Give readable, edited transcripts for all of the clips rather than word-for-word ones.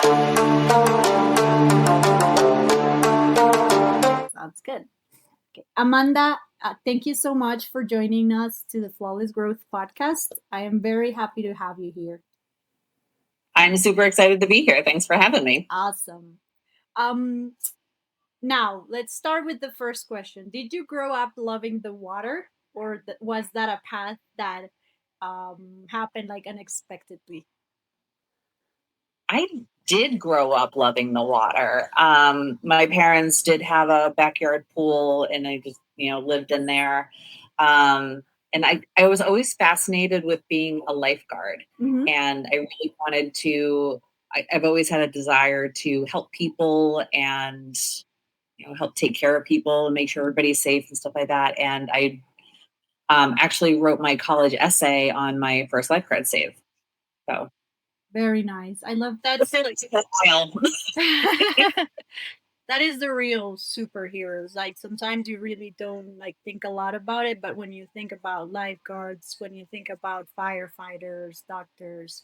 Sounds good. Okay. Amanda, thank you so much for joining us to the Flawless Growth podcast. I am very happy to have you here. I'm super excited to be here. Thanks for having me. Awesome. Um, Now, let's start with the first question. Did you grow up loving the water, or was that a path that happened like unexpectedly? I did grow up loving the water. My parents did have a backyard pool, and I just, lived in there. And I was always fascinated with being a lifeguard. Mm-hmm. And I really wanted to, I've always had a desire to help people and, help take care of people and make sure everybody's safe and stuff like that. And I actually wrote my college essay on my first lifeguard save. So Very nice. I love that. it's like a while. That is the real superheroes. Like sometimes you really don't like think a lot about it, but when you think about lifeguards, when you think about firefighters, doctors,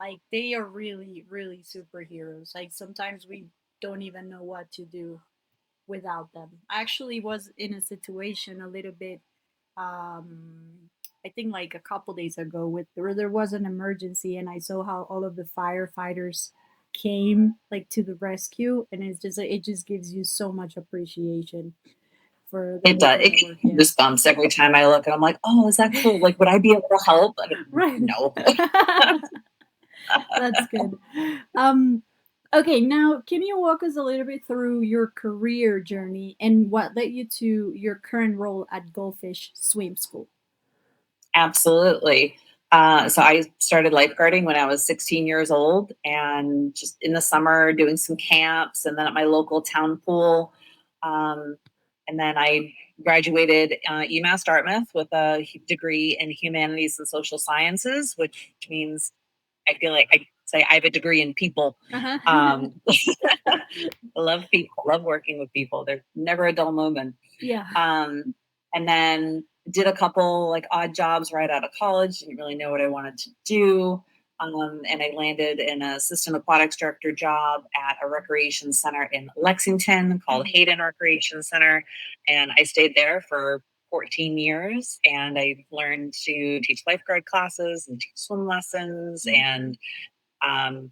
like they are really, really superheroes. Like sometimes we don't even know what to do without them. I actually was in a situation a little bit I think like a couple days ago with where there was an emergency and I saw how all of the firefighters came like to the rescue, and it's just like it just gives you so much appreciation for the It does. people It that gives work me here. goosebumps every time I look, and I'm like, "Oh, is that cool? Like, would I be able to help?" Right. No. That's good. Um okay, now can you walk us a little bit through your career journey and what led you to your current role at Goldfish Swim School? Absolutely. So I started lifeguarding when I was 16 years old, and just in the summer doing some camps, and then at my local town pool. Um, and then I graduated UMass Dartmouth with a degree in humanities and social sciences, which means I feel like I say I have a degree in people. Uh-huh. Um, I love people, love working with people. There's never a dull moment. Yeah. Um, and then did a couple like odd jobs right out of college. Didn't really know what I wanted to do. And I landed an assistant aquatics director job at a recreation center in Lexington called Hayden Recreation Center. And I stayed there for 14 years, and I learned to teach lifeguard classes and teach swim lessons, and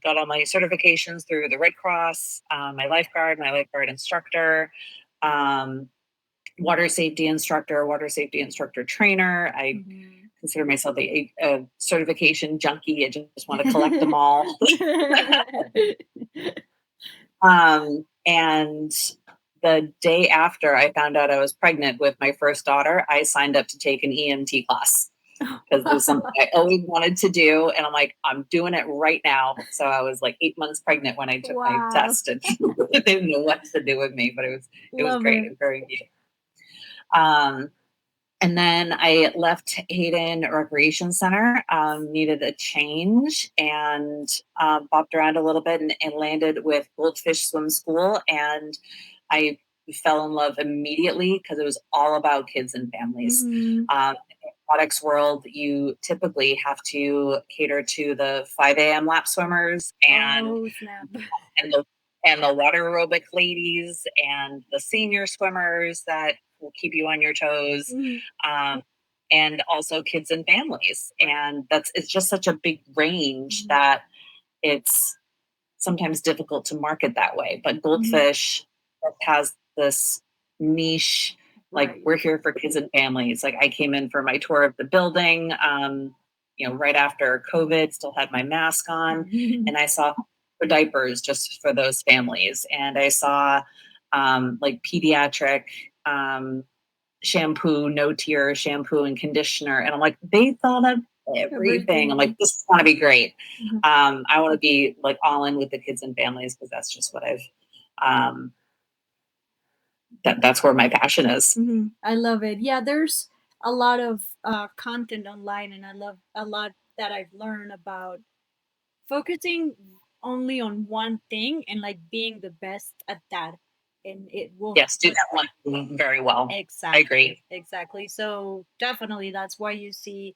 got all my certifications through the Red Cross, my lifeguard instructor, um, water safety instructor trainer. I Mhm. consider myself a certification junkie. I just want to collect them all. And the day after I found out I was pregnant with my first daughter, I signed up to take an EMT class because it was something I always wanted to do. And I'm like, I'm doing it right now. So I was like 8 months pregnant when I took my Wow. test, and they didn't know what to do with me, but it was Love great it. and very neat. Um, and then I left Hayden Recreation Center, needed a change, and bopped around a little bit, and landed with Goldfish Swim School. And I fell in love immediately because it was all about kids and families. Mhm. In aquatics world, you typically have to cater to the 5 a.m. lap swimmers, Oh, snap. and the and the water aerobic ladies and the senior swimmers that will keep you on your toes, Mhm. um, and also kids and families. And it's just such a big range Mhm. that it's sometimes difficult to market that way. But Mhm. Goldfish has this niche, like Right. we're here for kids and families. Like I came in for my tour of the building, right after COVID, still had my mask on, and I saw for diapers just for those families, and I saw like pediatric um, shampoo, no tear shampoo and conditioner, and I'm like, they thought of everything. I'm like, Everything. this is going to be great. Mhm. I want to be like all in with the kids and families because that's just what um, that's where my passion is. Mhm. I love it. Yeah, there's a lot of content online, and I love a lot that I've learned about focusing only on one thing and like being the best at that, and it will Yes, do just that one thing very well. I exactly, agree. exactly. So definitely, that's why you see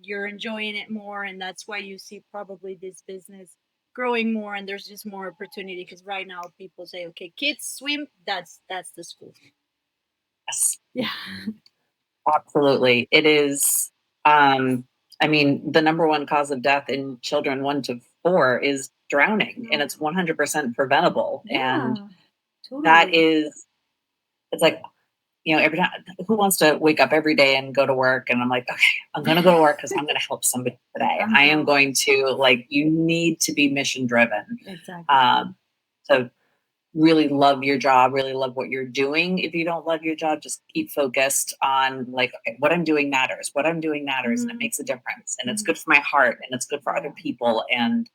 you're enjoying it more, and that's why you see probably this business growing more, and there's just more opportunity because right now people say, okay, kids swim, that's the school. Yes, Yeah. absolutely. It is. Um, I mean, the number one cause of death in children 1 to 4 is drowning, and Wow. it's 100% preventable. And Yeah, that totally. is, it's like, every time, who wants to wake up every day and go to work? And I'm like, okay, I'm going to go to work because I'm going to help somebody today. I am Uh-huh. going to, like, you need to be mission driven. Exactly. Um, so really love your job, really love what you're doing. If you don't love your job, just keep focused on, like, okay, what I'm doing matters. What I'm doing matters, and it Hmm. makes a difference. And it's Hmm. good for my heart, and it's good for other Yeah. people. And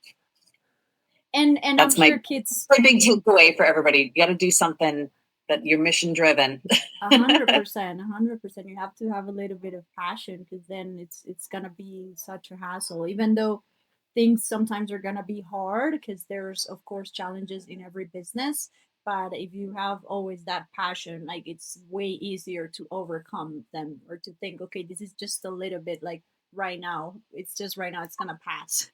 And I'm that's sure my kids big takeaway for everybody. You got to do something that you're mission driven. 100%, 100%. You have to have a little bit of passion because then it's gonna be such a hassle. Even though things sometimes are gonna be hard because there's of course challenges in every business. But if you have always that passion, like it's way easier to overcome them or to think, okay, this is just a little bit like right now. It's just right now. It's gonna pass.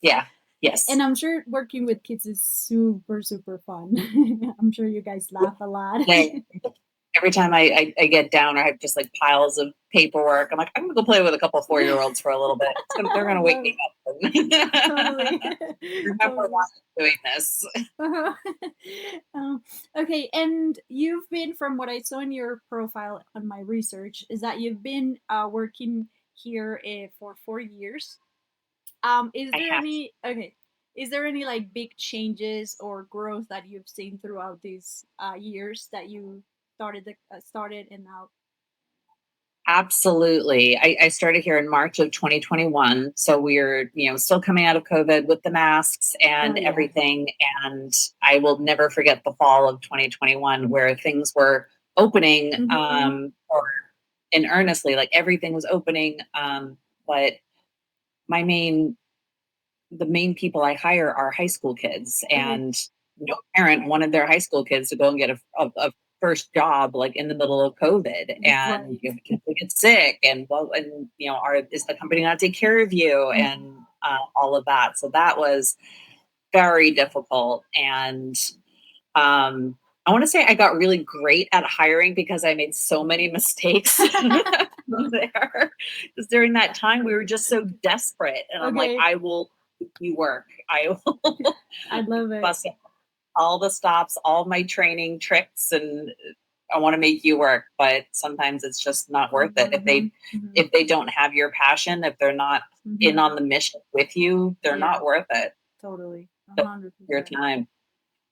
Yeah. Yes. And I'm sure working with kids is super, super fun. I'm sure you guys laugh a lot. Like, every time I get down or I have just like piles of paperwork, I'm like, I'm gonna go play with a couple 4-year-olds for a little bit. They're I gonna wake love me it. up. Totally. Remember why Totally. I'm doing this. Uh-huh. Um, okay, and you've been, from what I saw in your profile on my research, is that you've been working here for 4 years. Is I there have any okay? Is there any like big changes or growth that you've seen throughout these years that you started and now? absolutely. I started here in March of 2021. So we're, still coming out of COVID with the masks Oh and yeah. everything. And I will never forget the fall of 2021 where things were opening, Mm-hmm. or in earnestly, like everything was opening. But my main the main people I hire are high school kids, Okay. and no parent wanted their high school kids to go and get a first job like in the middle of COVID, and Right. kids will get sick, and well, and is the company not take care of you, Mhm. and all of that. So that was very difficult, and I want to say I got really great at hiring because I made so many mistakes there. Because during that time, we were just so desperate. And I'm like, Okay. I will make you work. I will I love it. bust all the stops, all my training tricks, and I want to make you work. But sometimes it's just not worth it. If Mm-hmm. they Hmm. if they don't have your passion, if they're not in Hmm. on the mission with you, they're Yeah, not worth it. totally. A So, hundred your percent. time.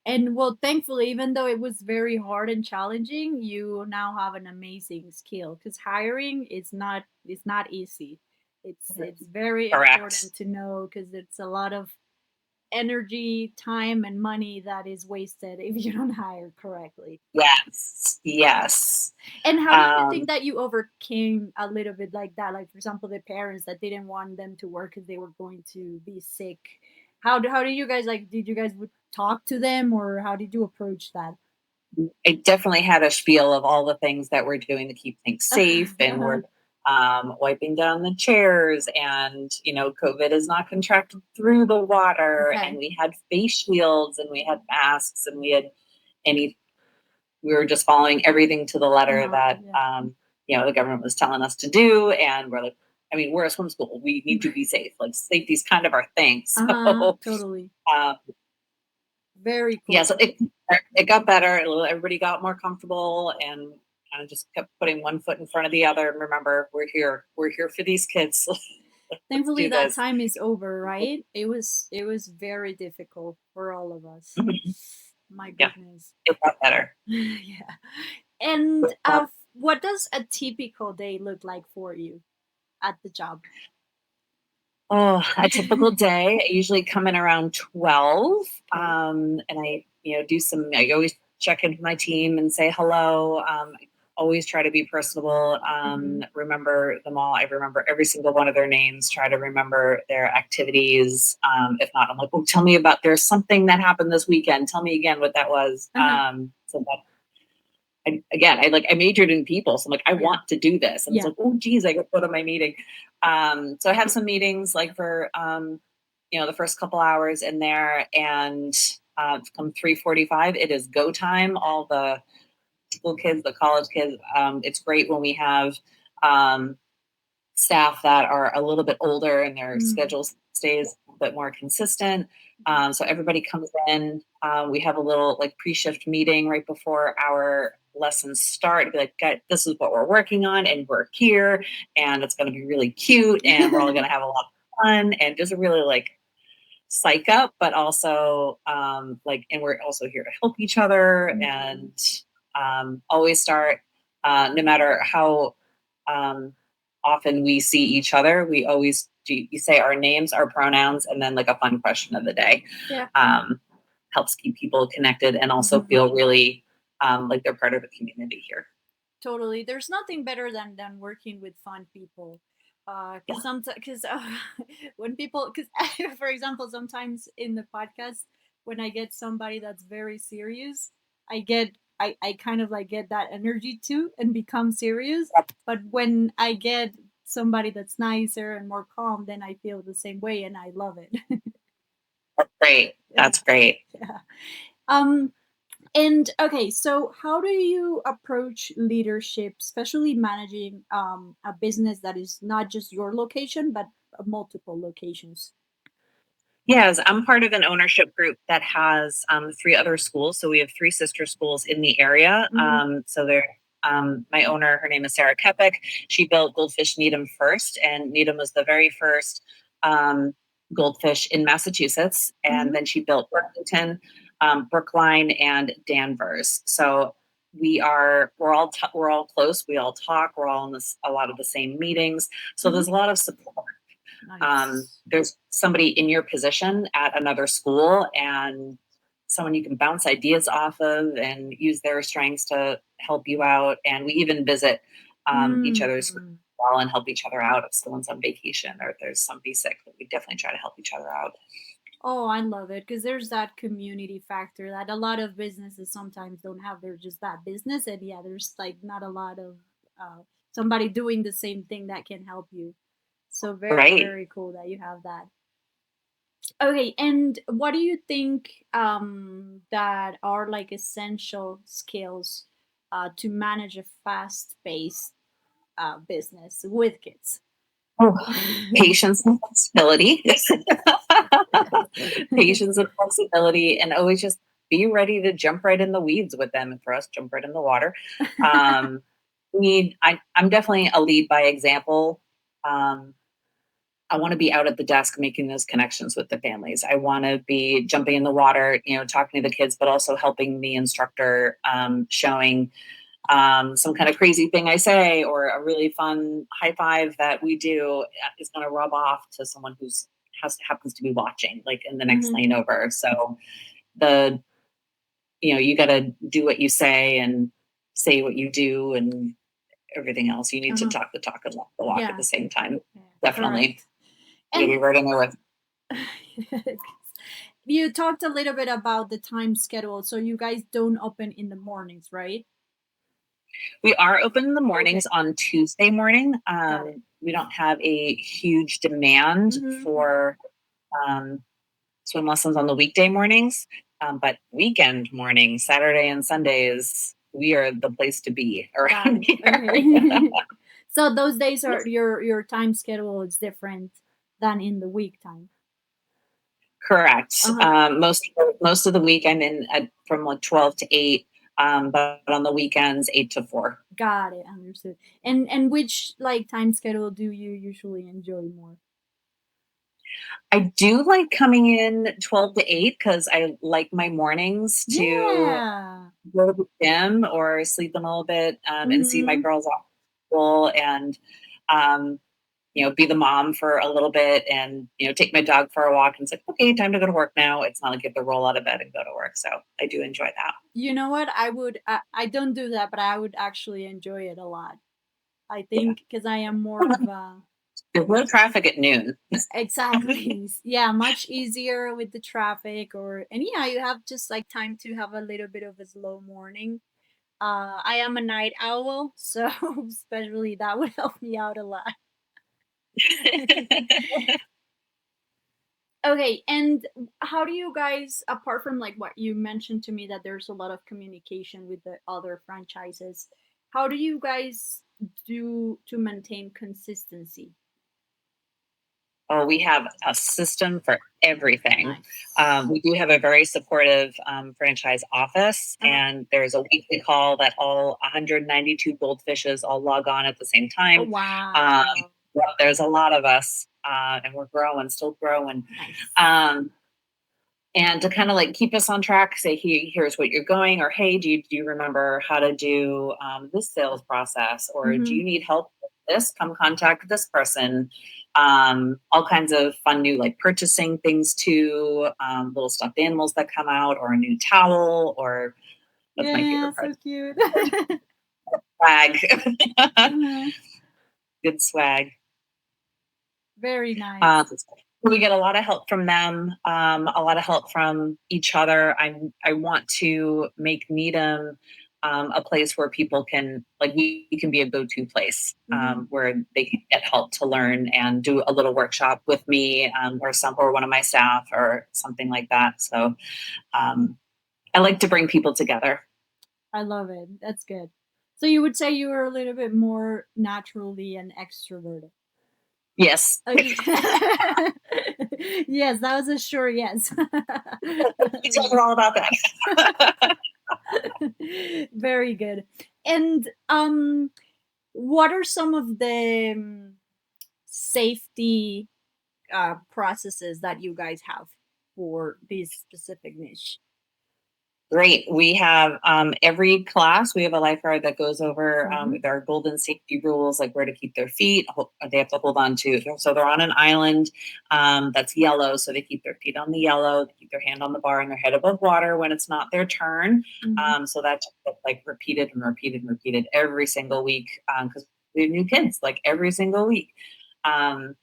And well, thankfully, even though it was very hard and challenging, you now have an amazing skill because hiring is not easy. It's very Correct. important to know because it's a lot of energy, time, and money that is wasted if you don't hire correctly. Yes, yes. And how do you think Um, that you overcame a little bit like that? Like, for example, the parents that didn't want them to work because they were going to be sick. How do you guys like? Did you guys would talk to them, or how did you approach that? I definitely had a spiel of all the things that we're doing to keep things safe, and we're wiping down the chairs, and COVID is not contracted through the water, and Okay. we had face shields, and we had masks, and we had any. We were just following everything to the letter that Yeah. the government was telling us to do, and we're like, I mean, we're a swim school. We need to be safe. Like, safety is kind of our thing. So, Totally. um, Very yeah, cool. so it got better. Everybody got more comfortable, and kind of just kept putting one foot in front of the other. And remember, we're here. We're here for these kids. Let's Thankfully, do that this. time is over, right? It was very difficult for all of us. Mhm. My Yeah, goodness. it got better. Yeah. And It got what does a typical day look like for you at the job? Oh, a typical day. I usually come in around 12. Okay. And I always check in with my team and say hello. I always try to be personable. Hmm. Remember them all. I remember every single one of their names, try to remember their activities. If not, I'm like, oh, tell me about, there's something that happened this weekend. Tell me again what that was. Uh-huh. So that I majored in people, so I'm like, I Yeah. want to do this, and it's Yeah. like, oh geez, I got to go to my meeting. So I have some meetings like for the first couple hours in there, and come 3:45, it is go time. All the school kids, the college kids. It's great when we have um, staff that are a little bit older and their Mm. schedule stays a bit more consistent. So everybody comes in. We have a little like pre-shift meeting right before our lessons start. Be like, "Guys, this is what we're working on, and we're here, and it's going to be really cute, and we're all going to have a lot of fun, and just really like psych up, but also like, and we're also here to help each other, Mm. and always start, no matter how um, often we see each other, we always do. You say our names, our pronouns, and then like a fun question of the day. Yeah. Um, Helps keep people connected and also Mhm. feel really like they're part of the community here. Totally. There's nothing better than working with fun people. Yeah. Because sometimes, because when people, because for example, sometimes in the podcast, when I get somebody that's very serious, I kind of like get that energy too and become serious. But when I get somebody that's nicer and more calm, then I feel the same way and I love it. Great. That's great. Yeah. Um, And okay, so how do you approach leadership, especially managing a business that is not just your location, but multiple locations? Yes, I'm part of an ownership group that has three other schools. So we have three sister schools in the area. Hmm. So they're my owner, her name is Sarah Kepik. She built Goldfish Needham first, and Needham was the very first um, goldfish in Massachusetts. And Hmm. then she built Burlington, Brookline, and Danvers. So we're all close. We all talk. We're all in a lot of the same meetings. So Hmm. there's a lot of support. Nice. There's somebody in your position at another school and someone you can bounce ideas off of and use their strengths to help you out. And we even visit each other's schools Mm. well and help each other out if someone's on vacation or if there's somebody sick. We definitely try to help each other out. Oh, I love it because there's that community factor that a lot of businesses sometimes don't have. They're just that business, and yeah, there's like not a lot of somebody doing the same thing that can help you. So very, Right. very cool that you have that. Okay, and what do you think that are like essential skills to manage a fast-paced business with kids? Oh, patience and flexibility. Yes. Patience and flexibility, and always just be ready to jump right in the weeds with them. And for us, jump right in the water. Um, I'm definitely a lead by example. Um, I want to be out at the desk making those connections with the families. I want to be jumping in the water, talking to the kids, but also helping the instructor, showing some kind of crazy thing I say or a really fun high five that we do is going to rub off to someone who's happens to be watching, like in the next Hmm. lane over. So the you got to do what you say what you do, and everything else. You need to Uh-huh. talk the talk and walk the walk at Yeah, the same time. yeah, Definitely, correct. you got to And be right in there with. you talked a little bit about the time schedule, so you guys don't open in the mornings, right? We are open in the mornings Okay, on Tuesday morning. got it. We don't have a huge demand Hmm. for um, swim lessons on the weekday mornings, but weekend mornings, Saturday and Sundays, we are the place to be Got around it. here. Okay. So those days are your time schedule is different than in the week time. Correct. Uh-huh. Most of the week I'm in from like 12 to 8, but on the weekends 8 to 4. Got it. Understood. And which like time schedule do you usually enjoy more? I do like coming in 12 to 8 because I like my mornings to Yeah. go to the gym or sleep in a little bit, and see my Mhm. girls off school, and um, be the mom for a little bit, and take my dog for a walk, and it's like, okay, time to go to work now. It's not like you have to roll out of bed and go to work. So I do enjoy that. You know what? I don't do that, but I would actually enjoy it a lot. I Yeah. think because I am more of a There's no traffic at noon. exactly. Yeah, much easier with the traffic or and yeah, you have just like time to have a little bit of a slow morning. I am a night owl, so especially that would help me out a lot. Okay, and how do you guys, apart from like what you mentioned to me that there's a lot of communication with the other franchises, how do you guys do to maintain consistency? Oh, we have a system for everything. Nice. We do have a very supportive franchise office, Uh-huh. and there's a weekly call that all 192 goldfishes all log on at the same Oh, time. Um, wow. yeah, there's a lot of us, and we're growing, still growing. Nice. Um, and to kind of like keep us on track, say, here's what you're going, or hey, do you remember how to do this sales process, or do Mhm. you need help with this? Come contact this person. All kinds of fun new like purchasing things too, little stuffed animals that come out, or a new towel, or that's my Yeah, favorite part. so cute. Swag, Mhm. good swag. Very nice. So we get a lot of help from them, a lot of help from each other. I want to make Needham a place where people can like we can be a go-to place Mhm. where they can get help to learn and do a little workshop with me or one of my staff or something like that. So um, I like to bring people together. I love it. That's good. So you would say you were a little bit more naturally an extroverted. Yes. Okay. Yes, that was a sure yes. You tell her all about that. Very good. And what are some of the safety processes that you guys have for this specific niche? Great. We have every class, we have a lifeguard that goes over Mhm. their golden safety rules, like where to keep their feet. They have to hold on to. So they're on an island that's yellow. So they keep their feet on the yellow, they keep their hand on the bar and their head above water when it's not their turn. Mhm. So that's like repeated and repeated and repeated every single week because we have new kids like every single week. Um,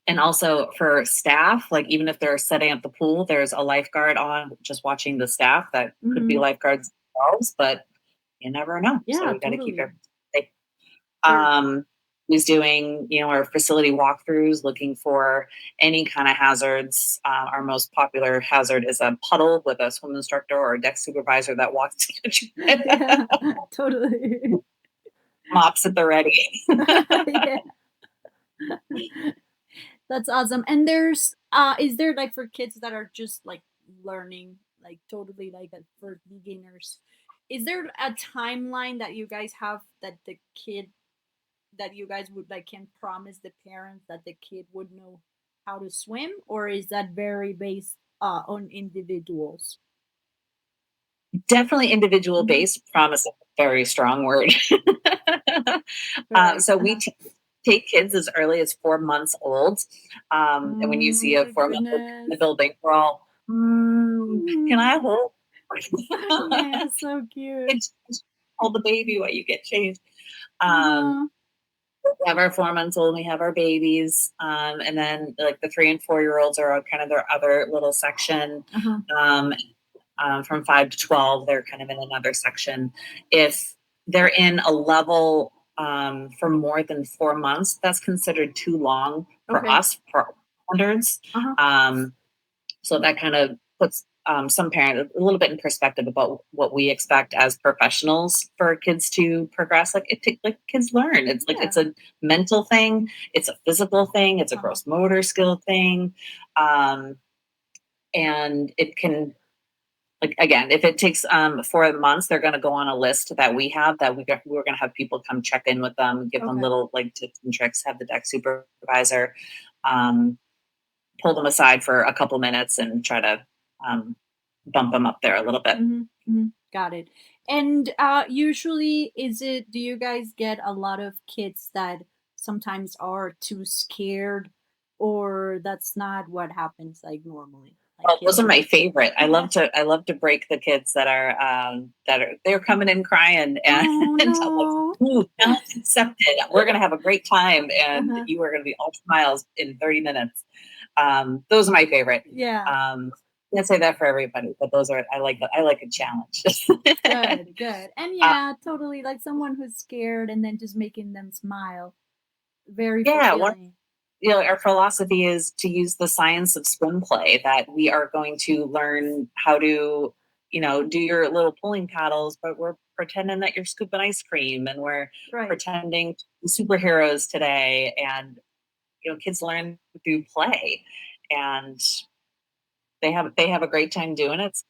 and also for staff, like even if they're setting up the pool, there's a lifeguard on just watching the staff that could be Mhm. lifeguards themselves, but you never know. So Yeah, we got to keep totally. everything safe. There. Um, who's doing, our facility walkthroughs, looking for any kind of hazards. Our most popular hazard is a puddle with a swim instructor or a deck supervisor that walks Yeah, totally. mops at the ready. Yeah. That's awesome. And there's is there like for kids that are just like learning, like totally like for beginners, is there a timeline that you guys have that the kid that you guys would like can promise the parents that the kid would know how to swim, or is that very based on individuals? Definitely individual Hmm. based. Promise is a very strong word. Very. So we take kids as early as 4 months old. And when you Oh see a my 4 month old in the goodness. building, we're all, can Mhm. I hold? Yeah, so cute. It's hold the baby while you get changed. Um, Uh-huh. we have our 4 months old, we have our babies. And then like the 3 and 4 year olds are kind of their other little section. Uh-huh. Um, from 5 to 12, they're kind of in another section. If they're in a level for more than 4 months, that's considered too long for Okay. us, for our standards. Uh-huh. Um, so that kind of puts some parents a little bit in perspective about what we expect as professionals for kids to progress. Like like kids learn. It's like Yeah. it's a mental thing, it's a physical thing, it's a Uh-huh. gross motor skill thing, um, and it can like again, if it takes 4 months, they're going to go on a list that we have that we're going to have people come check in with them, give them Okay. little like tips and tricks, have the deck supervisor um, pull them aside for a couple minutes and try to um, bump them up there a little bit. Mhm, mhm, got it. And, usually, do you guys get a lot of kids that sometimes are too scared, or that's not what happens, like, normally? Like, Oh, those kids are are my favorite. I love to break the kids that are they're coming in crying and, "Oh, and tell them, no." "Ooh, challenge accepted. We're gonna have a great time, and Uh-huh. you are gonna be all smiles in 30 minutes." Those are my favorite. Yeah. Um, can't say that for everybody, but those are I like a challenge. Good, good. And, uh, yeah, totally, like, someone who's scared and then just making them smile. Very yeah, one fulfilling. our philosophy is to use the science of swim play, that we are going to learn how to, do your little pulling paddles, but we're pretending that you're scooping ice cream, and we're Right. pretending to be superheroes today. And, kids learn through play, and they have a great time doing it. It's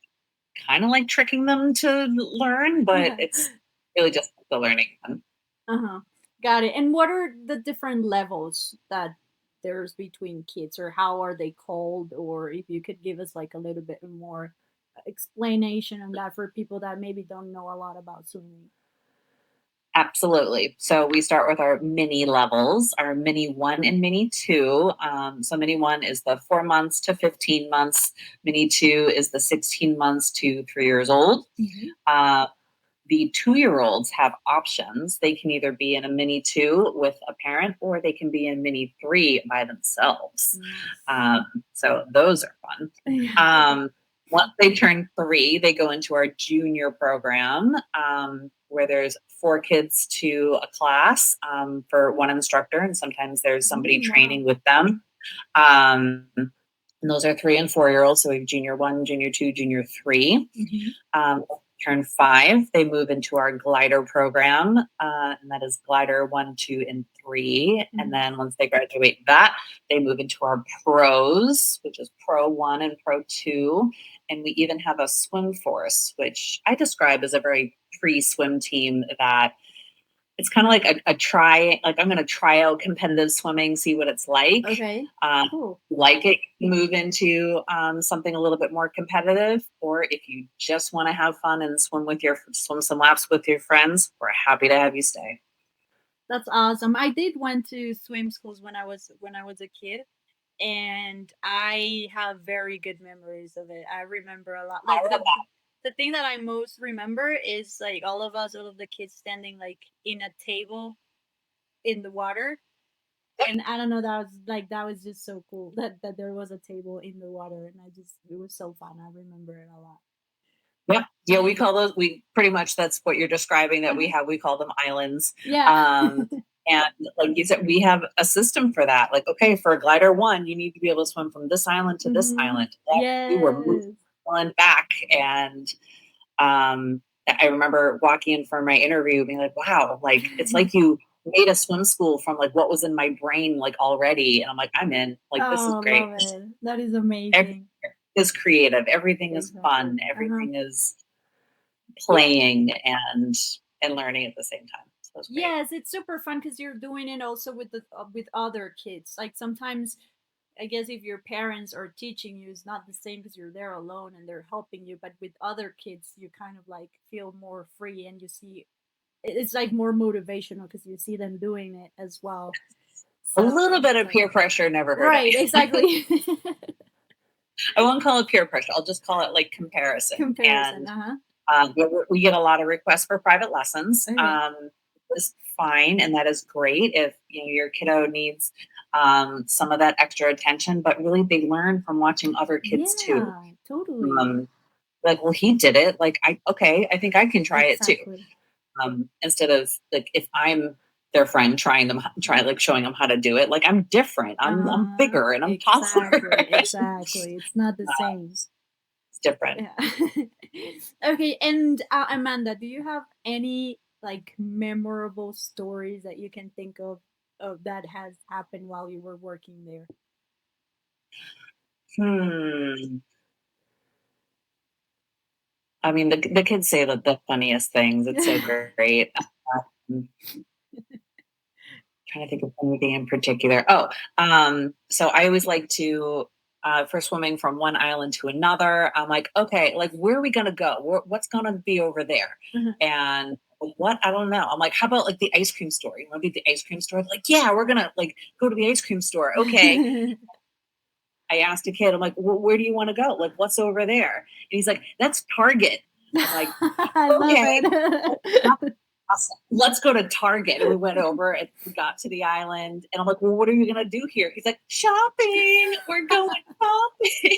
kind of like tricking them to learn, but it's really just the learning one. Uh-huh. Got it. And what are the different levels that there's between kids, or how are they called? Or if you could give us like a little bit more explanation on that for people that maybe don't know a lot about swimming. Absolutely. So we start with our mini levels, our mini one and mini two. So mini one is the 4 months to 15 months. Mini two is the 16 months to 3 years old. Hmm. Uh, the 2 year olds have options. They can either be in a mini two with a parent, or they can be in mini three by themselves. Nice. Um, so those are fun. Yeah. Once they turn three, they go into our junior program, where there's 4 kids to a class, for one instructor, and sometimes there's somebody Wow. training with them. And those are 3 and 4 year olds. So we have junior one, junior two, junior three. Hmm. Um, Turn five, they move into our glider program, and that is glider one, two, and three. And Hmm. then once they graduate that, they move into our pros, which is pro one and pro two. And we even have a swim force, which I describe as a very pre swim team, that it's kind of like a try, like I'm going to try out competitive swimming, see what it's like. Okay. Um, Cool. like it, move into something a little bit more competitive, or if you just want to have fun and swim some laps with your friends, we're happy to have you stay. That's awesome. I did went to swim schools when I was a kid, and I have very good memories of it. I remember a lot. I Like love the thing that I most remember is like all of us, all of the kids standing like in a table in the water. that. And I don't know, that was just so cool that there was a table in the water, and I just it was so fun. I remember it a lot. Yep. Yeah, we call those, we pretty much, that's what you're describing that Uh-huh. we call them islands. Yeah. Um, and like you said, we have a system for that. Like, okay, for a glider one, you need to be able to swim from this island to this Hmm. island. Well, we were moving Yes. one back, and I remember walking in for my interview being like, wow, like it's like you made a swim school from like what was in my brain like already. And I'm like, I'm in. Like, this is Oh, great. love it. That is Everything amazing. is creative. Everything is Exactly. fun. Uh-huh. Everything is Yeah. playing and learning at the same time. So it's great. Yes, it's super fun because you're doing it also with other kids. Like sometimes, I guess if your parents are teaching you, it's not the same because you're there alone and they're helping you. But with other kids, you kind of like feel more free, and you see it's like more motivational because you see them doing it as well. A So little bit it's of like peer pressure never hurt right, any. exactly. I won't call it peer pressure. I'll just call it like comparison. Comparison. And Uh huh. we get a lot of requests for private lessons. Okay. Is fine, and that is great if your kiddo needs some of that extra attention. But really, they learn from watching other kids too. Yeah. Totally. Um, like, well, he did it. Like, I think I can try it too. Exactly. Instead of like if I'm their friend trying like showing them how to do it. Like, I'm different. I'm Uh-huh. bigger and I'm taller. Exactly, exactly. It's not the same. It's different. Yeah. Okay, and Amanda, do you have any like memorable stories that you can think of that has happened while you were working there? Hmm. I mean, the kids say that the funniest things. It's so great. Trying to think of anything in particular. Oh, so I always like to, for swimming from one island to another. I'm like, okay, like where are we gonna go? What's gonna be over there? Uh-huh. And what, I don't know. I'm like, how about like the ice cream store? You want to be at the ice cream store? Like, yeah, we're gonna like go to the ice cream store. Okay. I asked a kid, I'm like, well, where do you want to go? Like, what's over there? And he's like, that's Target. I'm like, I love okay. it. Awesome. Let's go to Target. And we went over and we got to the island. And I'm like, well, what are we going to do here? He's like, shopping. We're going shopping.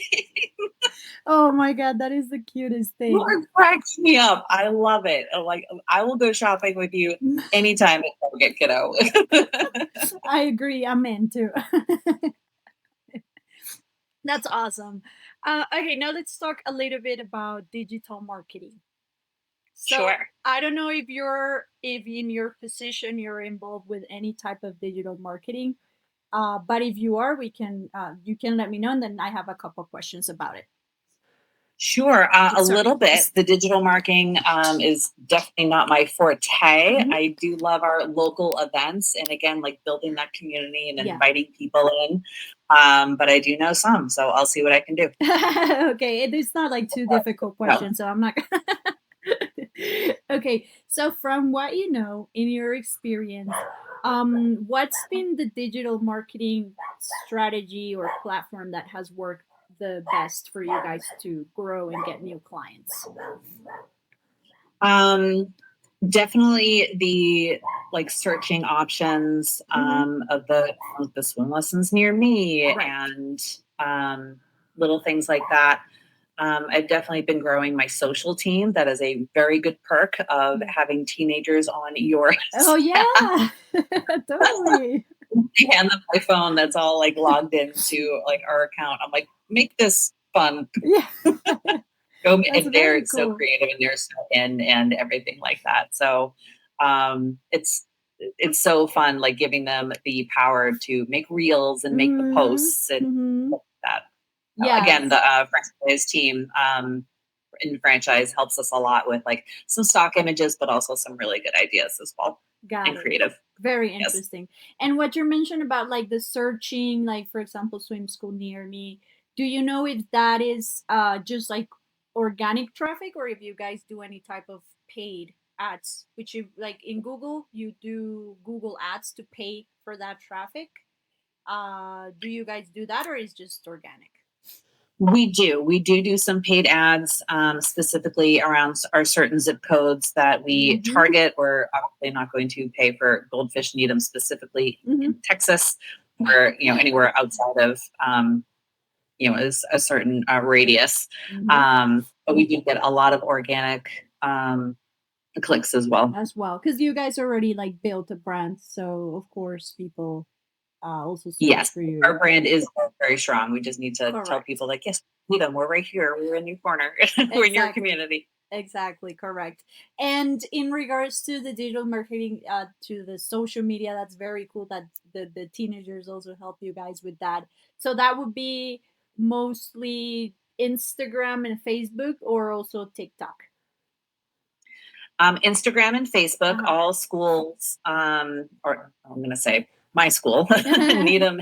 Oh my god, that is the cutest thing. Lord cracks me up. I love it. I'm like, I will go shopping with you anytime. target kiddo. I agree. I'm in too. That's awesome. Okay, now let's talk a little bit about digital marketing. So Sure. I don't know if in your position you're involved with any type of digital marketing, but if you are, we can you can let me know, and then I have a couple questions about it. Sure, a Sorry. little bit. The digital marketing is definitely not my forte. Mhm. I do love our local events, and again, like building that community and Yeah. inviting people in. But I do know some, so I'll see what I can do. Okay, it's not like too difficult No. question, so I'm not. Okay, so from what you know in your experience, what's been the digital marketing strategy or platform that has worked the best for you guys to grow and get new clients? Um, Definitely the like searching options Hmm. of the swim lessons near me Right. and little things like that. I've definitely been growing my social team. That is a very good perk of Yeah. having teenagers on your Oh staff. yeah, totally. I hand them my phone that's all like logged into like our account. I'm like, make this fun. Yeah, that's And very they're so cool. creative and they're so in and everything like that. So it's so fun, like giving them the power to make reels and make the Hmm. posts and Hmm. that. Again, the Yes. franchise team in franchise helps us a lot with like some stock images, but also some really good ideas as well Got and it. creative. Very Yes. interesting. And what you mentioned about like the searching, like for example, swim school near me, do you know if that is just like organic traffic or if you guys do any type of paid ads, which you like in Google, you do Google ads to pay for that traffic? Do you guys do that or is just organic? We do. We do some paid ads specifically around our certain zip codes that we Mm-hmm. target. We're obviously not going to pay for Goldfish Needham specifically Mm-hmm. in Texas or anywhere outside of a certain radius. Mm-hmm. But we do get a lot of organic clicks as well. As well, because you guys already like built a brand, so of course people also search Yes, for our you. brand is very strong. We just need to tell Correct. people like, yes, Needham, we're right here. We're in your corner. We're in your Exactly. community. Exactly. Correct. And in regards to the digital marketing, to the social media, that's very cool that the teenagers also help you guys with that. So that would be mostly Instagram and Facebook or also TikTok. Instagram and Facebook, Uh all schools, or I'm going to say my school, huh. Needham,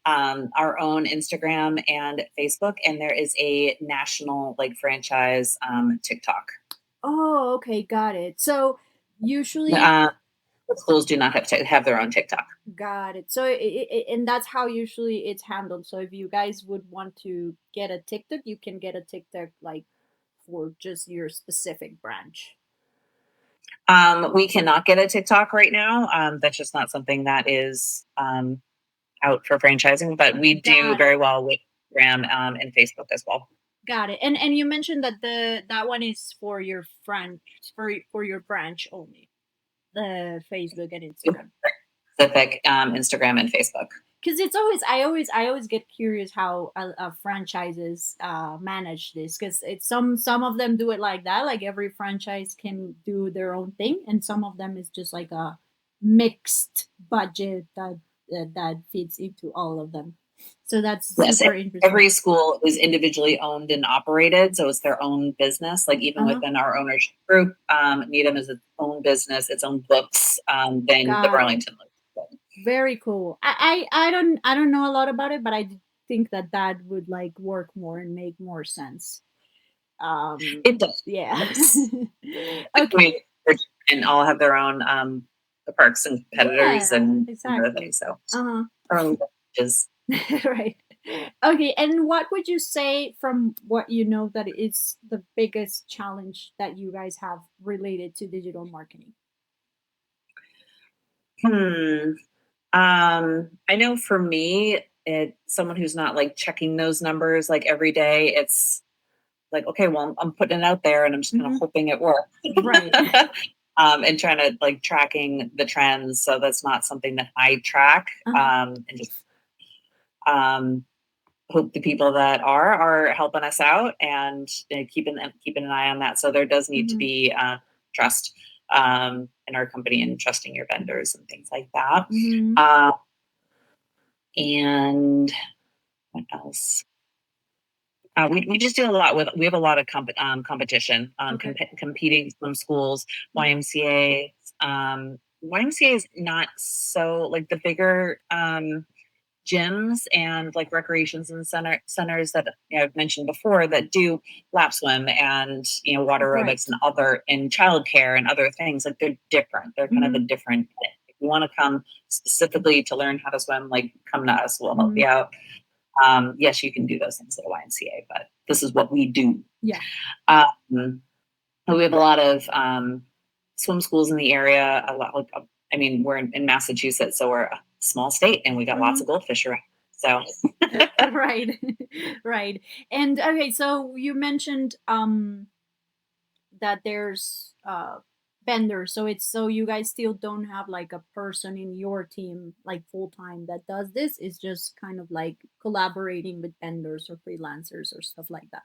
have our own Instagram and Facebook, and there is a national like franchise TikTok. Oh, okay. Got it. So usually, Uh, the schools do not have their own TikTok. got it. So, and that's how usually it's handled. So, if you guys would want to get a TikTok, you can get a TikTok like for just your specific branch. We cannot get a TikTok right now. That's just not something that is out for franchising, but we do Got it. very well with Instagram and Facebook as well. Got it. And you mentioned that that one is for your friend for your branch only, the Facebook and Instagram. Specific Instagram and Facebook. Because it's always I always get curious how franchises manage this because it's some of them do it like that, like every franchise can do their own thing, and some of them is just like a mixed budget that fits into all of them, so that's Yes, super interesting. every school is individually owned and operated, so it's their own business. Like even Uh-huh. within our ownership group, Needham is its own business, its own books than the Got it. Burlington. Very cool. I don't know a lot about it, but think that that would like work more and make more sense. It does. Yeah. Yes. I Okay. mean, and all have their own perks and competitors Yeah, and other exactly. things. So Uh-huh. our own is Right. Okay, and what would you say from what you know that is the biggest challenge that you guys have related to digital marketing? hmm. I know for me, someone who's not like checking those numbers like every day. It's like, okay, well, I'm putting it out there, and I'm just kind of Hmm. hoping it works. Right. and trying to like tracking the trends. So that's not something that I track, Uh-huh. and just um, hope the people that are helping us out and keeping an eye on that. So there does need to Mhm. be trust in our company and trusting your vendors and things like that. Mhm. Uh, and what else? We just do a lot with, we have a lot of competition, Okay. competing swim schools, Mm. YMCA. YMCA is not so like the bigger gyms and like recreations and centers that I've mentioned before that do lap swim and water aerobics Right. and other in childcare and other things. Like they're different. They're kind of a Mhm. different thing. If you want to come specifically to learn how to swim, like come to us. We'll help Mhm. you out. Yes, you can do those things at a YMCA, but this is what we do. Yeah. Um, we have a lot of swim schools in the area. A lot, like, I mean, we're in Massachusetts, so we're a small state, and we got lots Mhm. of goldfish around. So, Right. Right. And okay, so you mentioned that there's vendors. So it's so you guys still don't have like a person in your team like full time that does this. It's just kind of like collaborating with vendors or freelancers or stuff like that.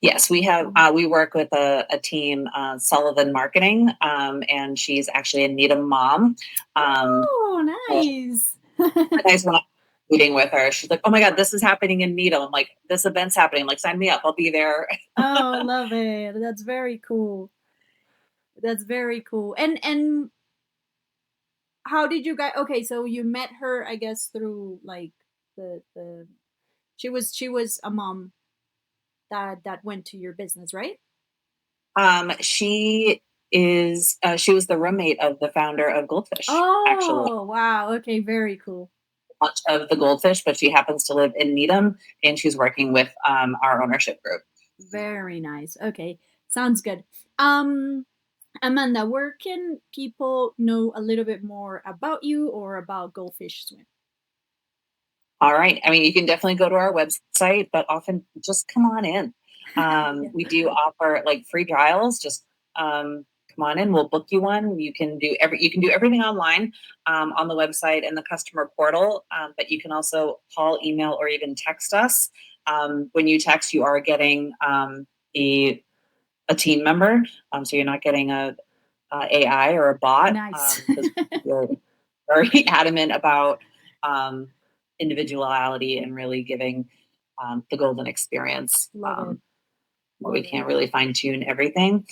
yes, Mhm. we work with a team, Sullivan Marketing, and she's actually a Needham mom. Um, Oh, so nice. nice when I'm meeting with her. She's like, "Oh my God, this is happening in Needham." I'm like, "This event's happening. Like, sign me up. I'll be there." Oh, love it. That's very cool. That's very cool. And how did you guys? Okay, so you met her, I guess, through like the she was a mom that went to your business, right? She was the roommate of the founder of Goldfish, actually. Oh, wow. Okay, very cool. Much of the Goldfish, but she happens to live in Needham, and she's working with our ownership group. Very nice. Okay, sounds good. Um, Amanda, where can people know a little bit more about you or about Goldfish Swim? All right. I mean, you can definitely go to our website, but often just come on in. Yeah. We do offer like free trials. Just come on in. We'll book you one. You can do everything online on the website and the customer portal. But you can also call, email, or even text us. When you text, you are getting a a team member. So you're not getting a AI or a bot, Nice. because we're very adamant about um, individuality and really giving the golden experience. Love it. We Love it. can't really fine tune everything.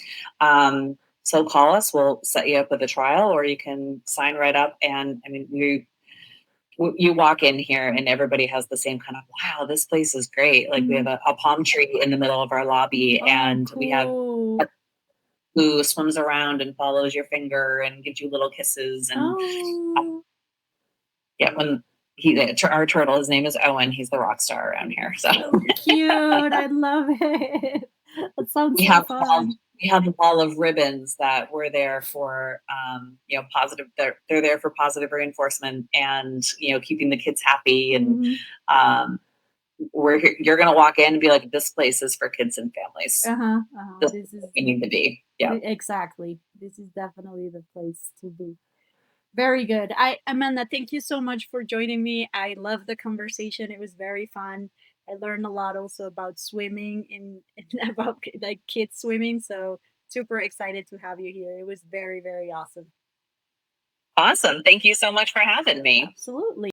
So call us. We'll set you up with a trial, or you can sign right up. And I mean, you walk in here and everybody has the same kind of, wow, this place is great. Like we have Mhm. a palm tree in the middle of our lobby, Oh, and we have cool. who swims around and follows your finger and gives you little kisses. And Oh, yeah, when our turtle, his name is Owen. He's the rock star around here. So so cute. I love it. That sounds we so have um, fun. we have a wall of ribbons that we're there for, positive. They're there for positive reinforcement and keeping the kids happy. And Mhm. um, you're gonna walk in and be like, this place is for kids and families. Uh-huh. Uh-huh. This is This is what we need to be. Yeah. exactly. This is definitely the place to be. Very good. I Amanda, thank you so much for joining me. I love the conversation. It was very fun. I learned a lot also about swimming and about like kids swimming. So super excited to have you here. It was very, very awesome. Awesome. Thank you so much for having me. Absolutely.